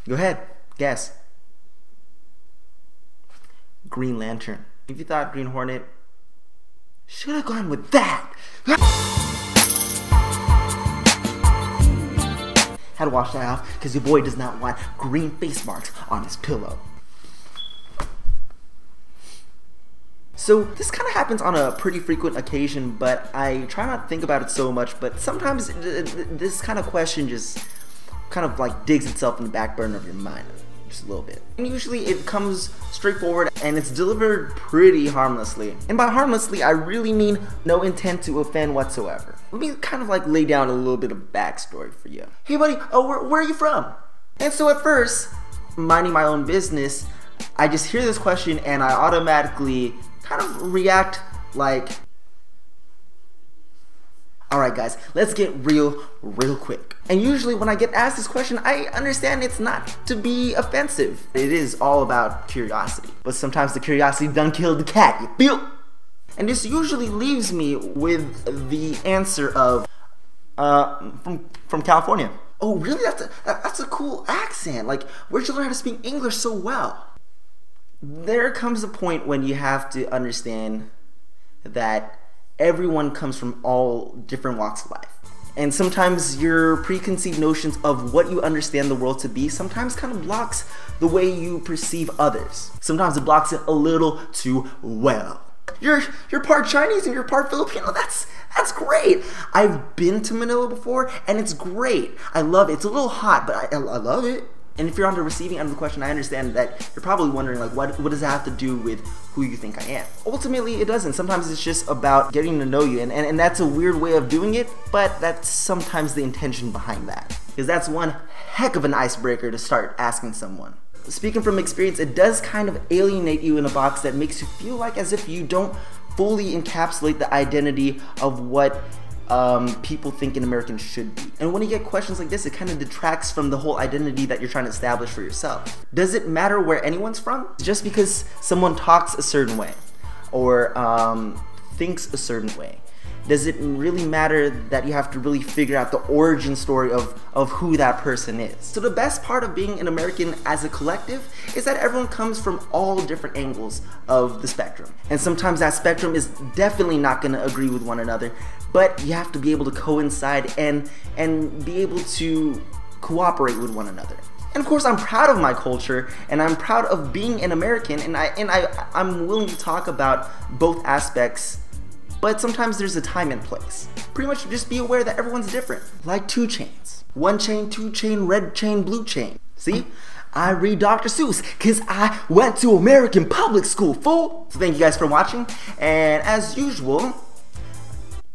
Go ahead, guess. Green Lantern. If you thought Green Hornet, should have gone with that. Had to wash that off because your boy does not want green face marks on his pillow. So this kind of happens on a pretty frequent occasion, but I try not to think about it so much. But sometimes this kind of question just kind of like digs itself in the back burner of your mind just a little bit. And usually it comes straightforward and it's delivered pretty harmlessly. And by harmlessly, I really mean no intent to offend whatsoever. Let me kind of like lay down a little bit of backstory for you. Hey buddy, where are you from? And so at first, minding my own business, I just hear this question and I automatically kind of react like, alright guys, let's get real quick. And usually when I get asked this question, I understand it's not to be offensive. It is all about curiosity. But sometimes the curiosity done killed the cat, you feel? And this usually leaves me with the answer of, from California. Oh really? That's a cool accent. Like, where'd you learn how to speak English so well? There comes a point when you have to understand that everyone comes from all different walks of life. And sometimes your preconceived notions of what you understand the world to be sometimes kind of blocks the way you perceive others. Sometimes it blocks it a little too well. You're part Chinese and you're part Filipino. That's great. I've been to Manila before and it's great. I love it. It's a little hot, but I love it. And if you're on the receiving end of the question, I understand that you're probably wondering, like, what does that have to do with who you think I am? Ultimately, it doesn't. Sometimes it's just about getting to know you, and that's a weird way of doing it, but that's sometimes the intention behind that. Because that's one heck of an icebreaker to start asking someone. Speaking from experience, it does kind of alienate you in a box that makes you feel like as if you don't fully encapsulate the identity of what people think an American should be. And when you get questions like this, it kind of detracts from the whole identity that you're trying to establish for yourself. Does it matter where anyone's from? Just because someone talks a certain way or thinks a certain way, does it really matter that you have to really figure out the origin story of who that person is? So the best part of being an American as a collective is that everyone comes from all different angles of the spectrum. And sometimes that spectrum is definitely not going to agree with one another, but you have to be able to coincide and be able to cooperate with one another. And of course, I'm proud of my culture, and I'm proud of being an American, and I'm willing to talk about both aspects, but sometimes there's a time and place. Pretty much just be aware that everyone's different. Like 2 chains. 1 chain, 2 chain, red chain, blue chain. See? I read Dr. Seuss because I went to American public school, fool! So thank you guys for watching, and as usual,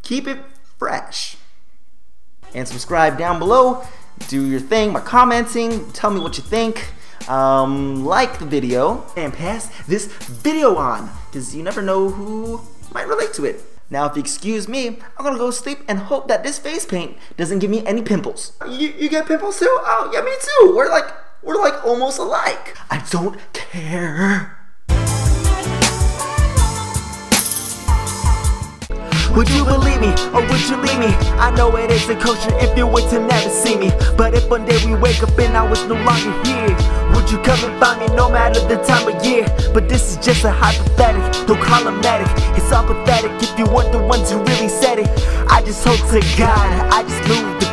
keep it fresh. And subscribe down below. Do your thing by commenting. Tell me what you think. Like the video and pass this video on, because you never know who might relate to it. Now, if you excuse me, I'm gonna go sleep and hope that this face paint doesn't give me any pimples. You get pimples too? Oh yeah, me too. We're like almost alike. I don't care. Would you believe me, or would you leave me? I know it isn't kosher if you were to never see me. But if one day we wake up and I was no longer here, would you come and find me no matter the time of year? But this is just a hypothetical, don't call it medic. It's all pathetic if you weren't the ones who really said it. I just hope to God I just moved the